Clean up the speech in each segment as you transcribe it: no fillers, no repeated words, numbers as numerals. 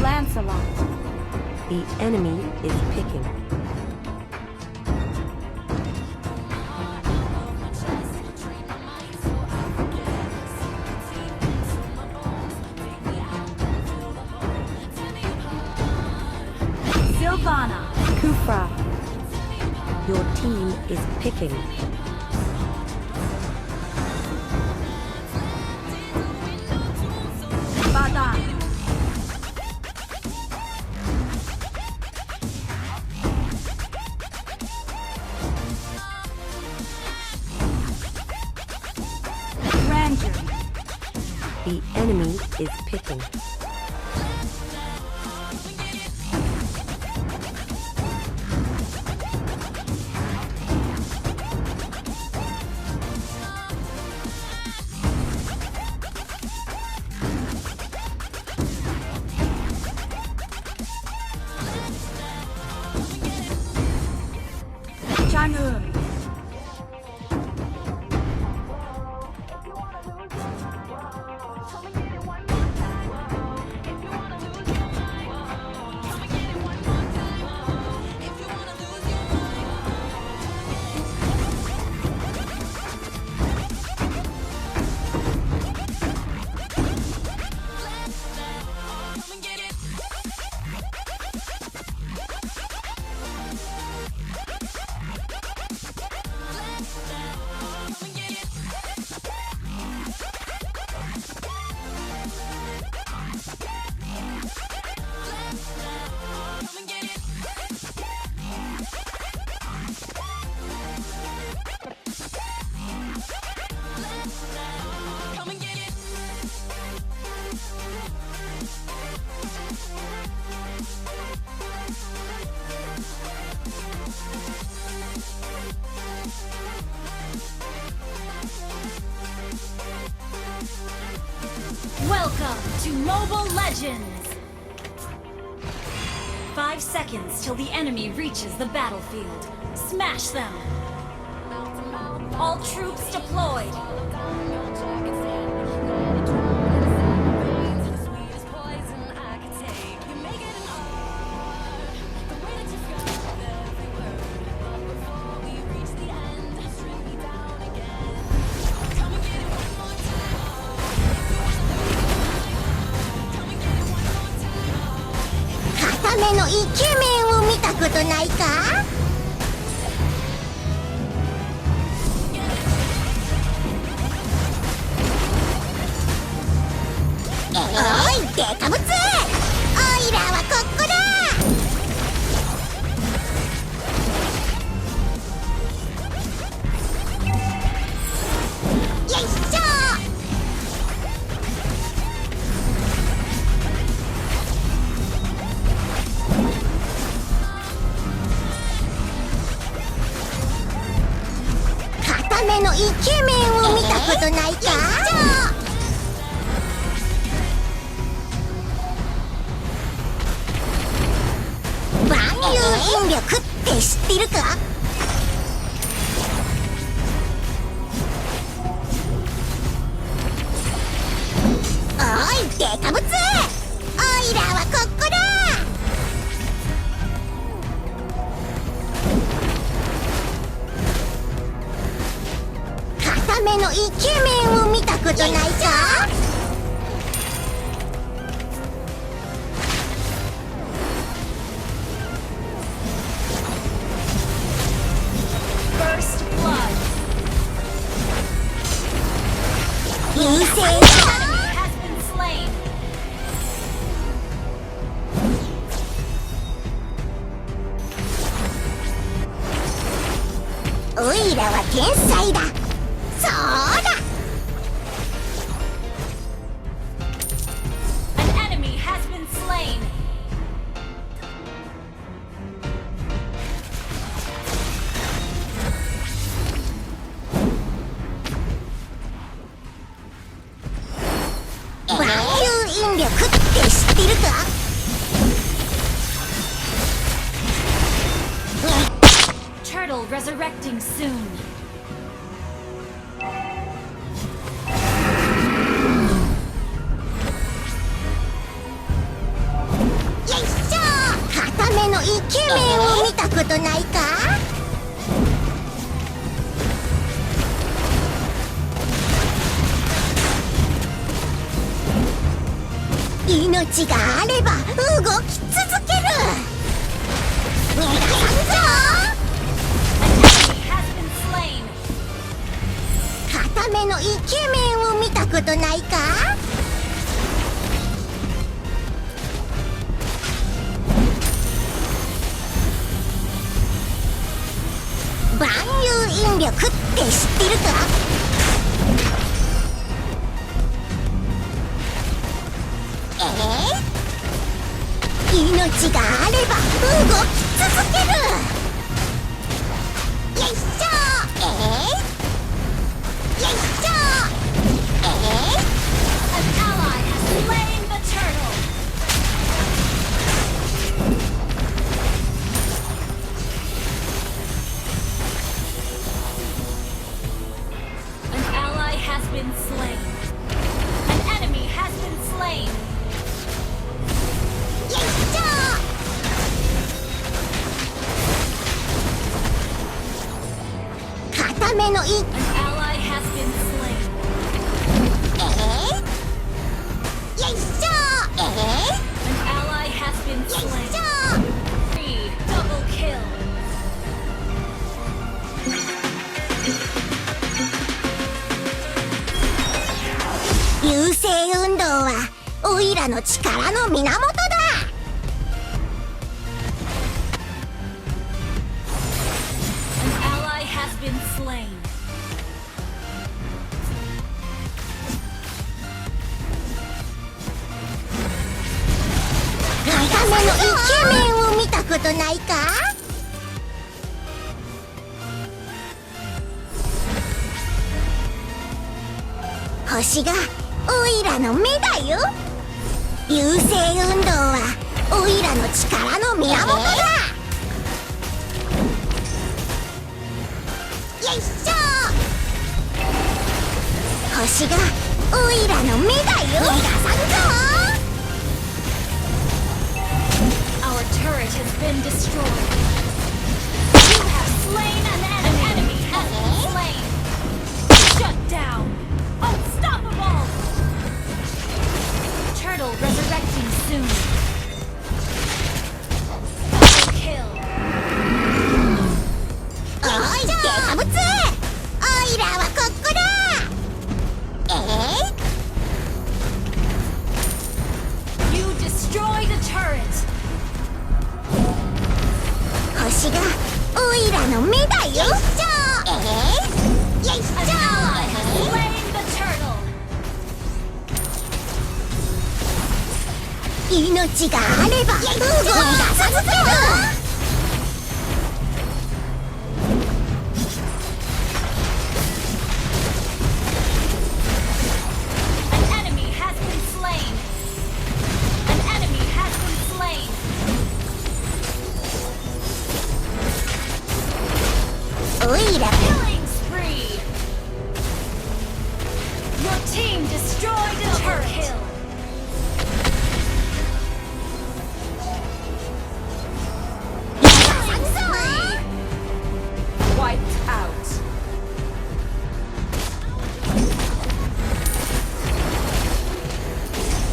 Lancelot. The enemy is picking. Sylvana. Kufra. Your team is picking. Badan. Ranger. The enemy is picking. Chang'e. Welcome to Mobile Legends! 5 seconds till the enemy reaches the battlefield. Smash them! All troops deployed! Katameのイケメンを見たことないか？おいデカブツ！おいらはここだ！よいしょ！固めのイケメンを見たことないか？万有引力って知ってるか？おいデカブツ！おいらはここだ！固めのイケメンを見たことないか？First blood! 陰性 Enemy has been slain! おいらは天才だ。そうだ。An enemy has been slain! 万有引力って知ってるか？ Turtle resurrecting soon! めのイケメンを見たことないか？命があれば動き続ける。逃がさんぞ。 Has been slain. 固めのイケメンを見たことないか？万有引力って知ってるか？命があれば動き続ける。よいしょ。よいしょ。An ally has slain the turtle. An ally has been slain. An enemy has been slain. よいしょ。固めのイ An ally has been slain. よいしょ。 An ally has been よいし slain. ょ。 Three, double kill. 優勢運動はオイラの力の源だ。An ally has been slain. 固めのイケメンを見たことないか？星がオイラの目だよ。優勢運動はオイラの力の源だ。よいしょ。星がオイラの目だよ。逃がさんぞ。 Our turret has been destroyed. You have slain an enemy. Has been slain. Shut down. Unstoppable. Turtle resurrecting soon. Double kill. おいデカブツ、オイラはここだ。You destroyed a turret. 星がオイラの目だよ。よいしょ。よいし An ally has slain the turtle. ょ。命があれば動き続ける。 An enemy has been slain. An enemy has been slain. オイラ Killing spree. Your team destroyed a turret. Wiped out.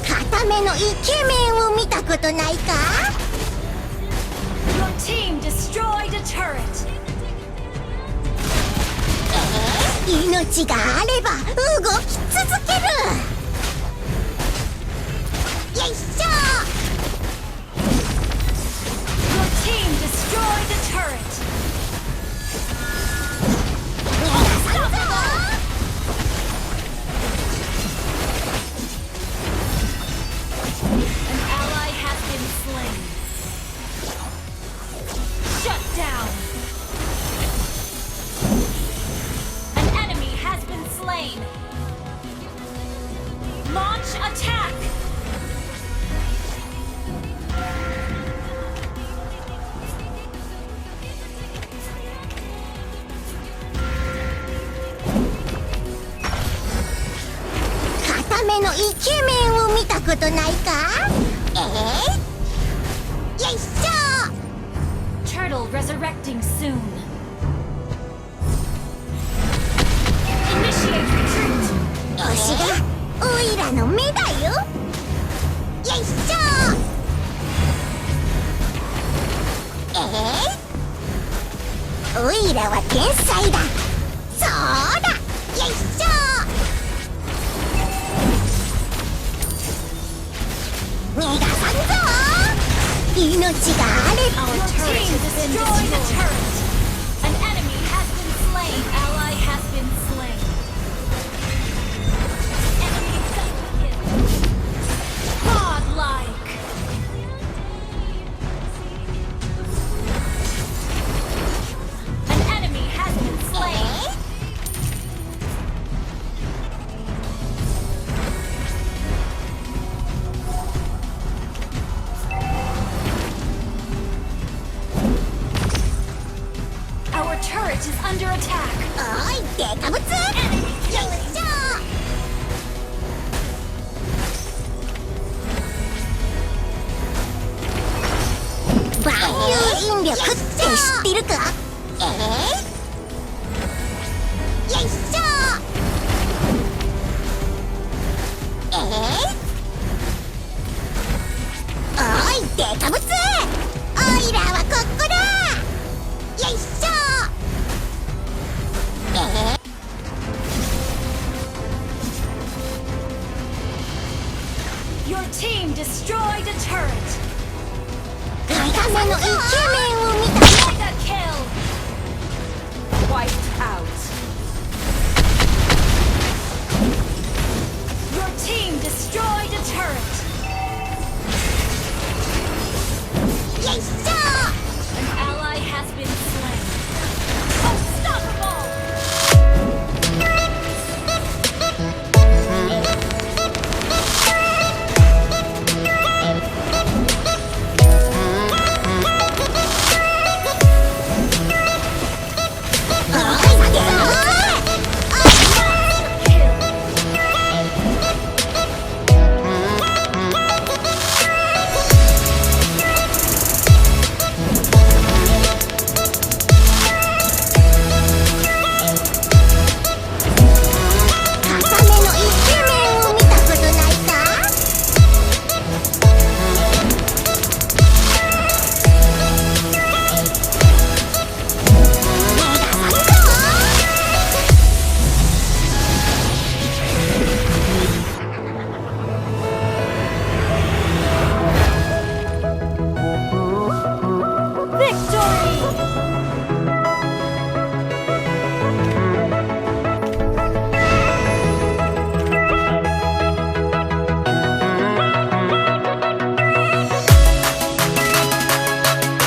固めのイケメンを見たことないか？ Your team destroyed a turret. 命があれば動き続ける。よいしょ。 Your team destroyed a turret. 逃がさんぞ。 An ally has been slain. Shut down. An enemy has been slain. Launch attack.固めのイケメンを見たことないか？よいしょ。resurrecting soon. Initiate retreat. 星がオイラの目だよ。よいしょ。オイラは天才だ。そうだ。よいしょ。逃がさんぞ。命があれば。 Our team destroyed the turret. An enemy has been slain. Ally has been slain. Enemy double kill. Godlike. An enemy has been slain. Our turret is under attack. おいデカブツ。よいしょ。万有引力って知ってるか？よいしょ。おいデカブツ。オイラはここだ。よいしょ。Your team destroyed a turret. 見た目のイケメンを見た。 Mega kill. Wiped out. Your team destroyed a turret.